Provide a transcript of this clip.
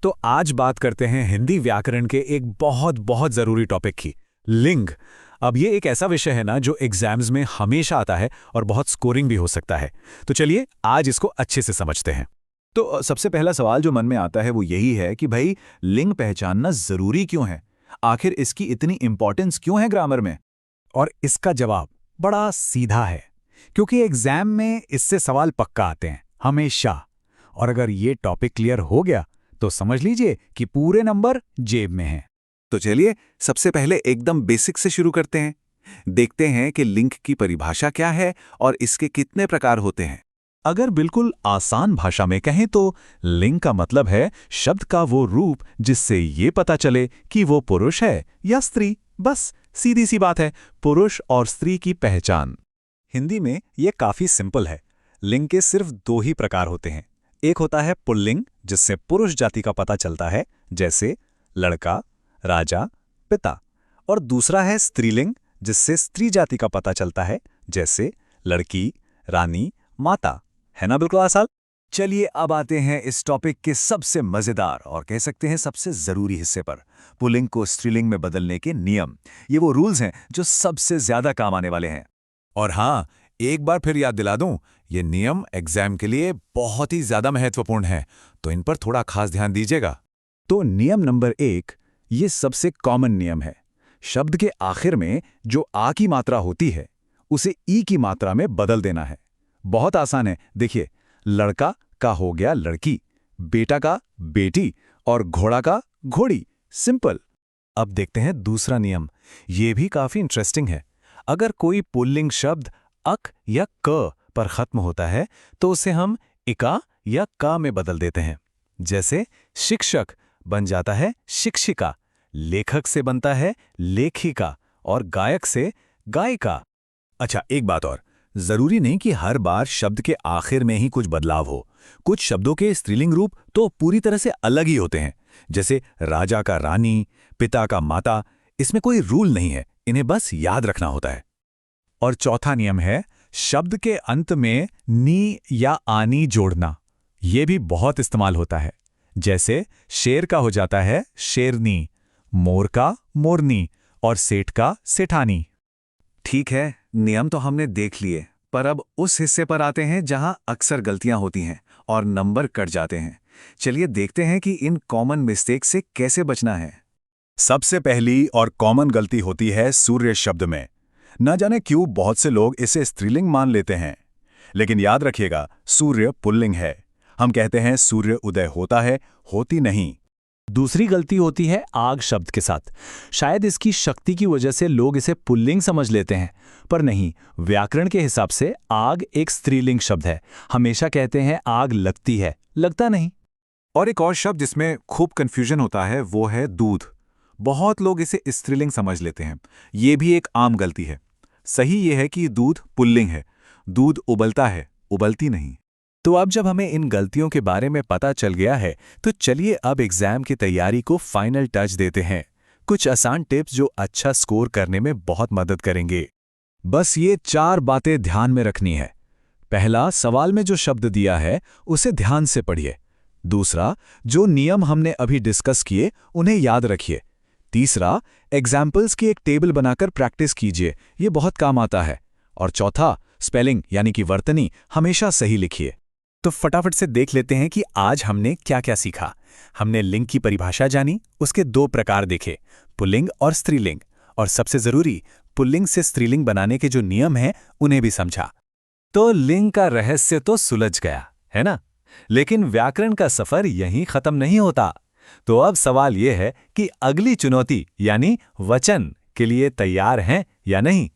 तो आज बात करते हैं हिंदी व्याकरण के एक बहुत बहुत ज़रूरी टॉपिक की, लिंग। अब ये एक ऐसा विषय है ना जो एग्जाम्स में हमेशा आता है और बहुत स्कोरिंग भी हो सकता है। तो चलिए आज इसको अच्छे से समझते हैं। तो सबसे पहला सवाल जो मन में आता है वो यही है कि भाई लिंग पहचानना जरूरी क्यों है? आखिर इसकी इतनी इंपॉर्टेंस क्यों है ग्रामर में? और इसका जवाब बड़ा सीधा है, क्योंकि एग्जाम में इससे सवाल पक्का आते हैं, हमेशा। और अगर ये टॉपिक क्लियर हो गया तो समझ लीजिए कि पूरे नंबर जेब में हैं। तो चलिए सबसे पहले एकदम बेसिक से शुरू करते हैं। देखते हैं कि लिंग की परिभाषा क्या है और इसके कितने प्रकार होते हैं। अगर बिल्कुल आसान भाषा में कहें तो लिंग का मतलब है शब्द का वो रूप जिससे ये पता चले कि वो पुरुष है या स्त्री। बस सीधी सी बात है, पुरुष और स्त्री की पहचान। हिंदी में ये काफी सिंपल है। लिंग के सिर्फ दो ही प्रकार होते हैं। एक होता है पुल्लिंग, जिससे पुरुष जाति का पता चलता है, जैसे लड़का, राजा, पिता। और दूसरा है स्त्रीलिंग, जिससे स्त्री जाति का पता चलता है, जैसे लड़की, रानी, माता। है ना बिल्कुल आसान? चलिए अब आते हैं इस टॉपिक के सबसे मजेदार और कह सकते हैं सबसे जरूरी हिस्से पर, पुल्लिंग को स्त्रीलिंग में बदलने के नियम। ये वो रूल्स हैं जो सबसे ज्यादा काम आने वाले हैं। और हाँ, एक बार फिर याद दिला दूं, ये नियम एग्जाम के लिए बहुत ही ज्यादा महत्वपूर्ण है, तो इन पर थोड़ा खास ध्यान दीजिएगा। तो नियम नंबर 1, ये सबसे कॉमन नियम है। शब्द के आखिर में जो आ की मात्रा होती है उसे ई की मात्रा में बदल देना है। बहुत आसान है, देखिए, लड़का का हो गया लड़की, बेटा का बेटी और घोड़ा का घोड़ी। सिंपल। अब देखते हैं दूसरा नियम। ये भी काफी इंटरेस्टिंग है। अगर कोई पुल्लिंग शब्द अक या क पर खत्म होता है तो उसे हम इका या का में बदल देते हैं। जैसे शिक्षक बन जाता है शिक्षिका, लेखक से बनता है लेखिका और गायक से गायिका। अच्छा, एक बात और, जरूरी नहीं कि हर बार शब्द के आखिर में ही कुछ बदलाव हो। कुछ शब्दों के स्त्रीलिंग रूप तो पूरी तरह से अलग ही होते हैं, जैसे राजा का रानी, पिता का माता। इसमें कोई रूल नहीं है, इन्हें बस याद रखना होता है। और चौथा नियम है शब्द के अंत में नी या आनी जोड़ना। यह भी बहुत इस्तेमाल होता है, जैसे शेर का हो जाता है शेरनी, मोर का मोरनी और सेठ का सेठानी। ठीक है, नियम तो हमने देख लिए, पर अब उस हिस्से पर आते हैं जहां अक्सर गलतियां होती हैं और नंबर कट जाते हैं। चलिए देखते हैं कि इन कॉमन मिस्टेक से कैसे बचना है। सबसे पहली और कॉमन गलती होती है सूर्य शब्द में। न जाने क्यों बहुत से लोग इसे स्त्रीलिंग मान लेते हैं, लेकिन याद रखिएगा सूर्य पुल्लिंग है। हम कहते हैं सूर्य उदय होता है, होती नहीं। दूसरी गलती होती है आग शब्द के साथ। शायद इसकी शक्ति की वजह से लोग इसे पुल्लिंग समझ लेते हैं, पर नहीं। व्याकरण के हिसाब से आग एक स्त्रीलिंग शब्द है। हमेशा कहते हैं आग लगती है, लगता नहीं। और एक और शब्द जिसमें खूब कंफ्यूजन होता है वो है दूध। बहुत लोग इसे स्त्रीलिंग समझ लेते हैं। ये भी एक आम गलती है। सही ये है कि दूध पुल्लिंग है, दूध उबलता है, उबलती नहीं। तो अब जब हमें इन गलतियों के बारे में पता चल गया है तो चलिए अब एग्जाम की तैयारी को फाइनल टच देते हैं। कुछ आसान टिप्स जो अच्छा स्कोर करने में बहुत मदद करेंगे। बस ये 4 बातें ध्यान में रखनी है। पहला, सवाल में जो शब्द दिया है उसे ध्यान से पढ़िए। दूसरा, जो नियम हमने अभी डिस्कस किए उन्हें याद रखिए। तीसरा, एग्जाम्पल्स की एक टेबल बनाकर प्रैक्टिस कीजिए, ये बहुत काम आता है। और चौथा, स्पेलिंग यानी कि वर्तनी हमेशा सही लिखिए। तो फटाफट से देख लेते हैं कि आज हमने क्या क्या सीखा। हमने लिंग की परिभाषा जानी, उसके 2 प्रकार देखे, पुल्लिंग और स्त्रीलिंग। और सबसे जरूरी, पुल्लिंग से स्त्रीलिंग बनाने के जो नियम हैं उन्हें भी समझा। तो लिंग का रहस्य तो सुलझ गया, है ना? लेकिन व्याकरण का सफर यहीं खत्म नहीं होता। तो अब सवाल यह है कि अगली चुनौती यानी वचन के लिए तैयार हैं या नहीं।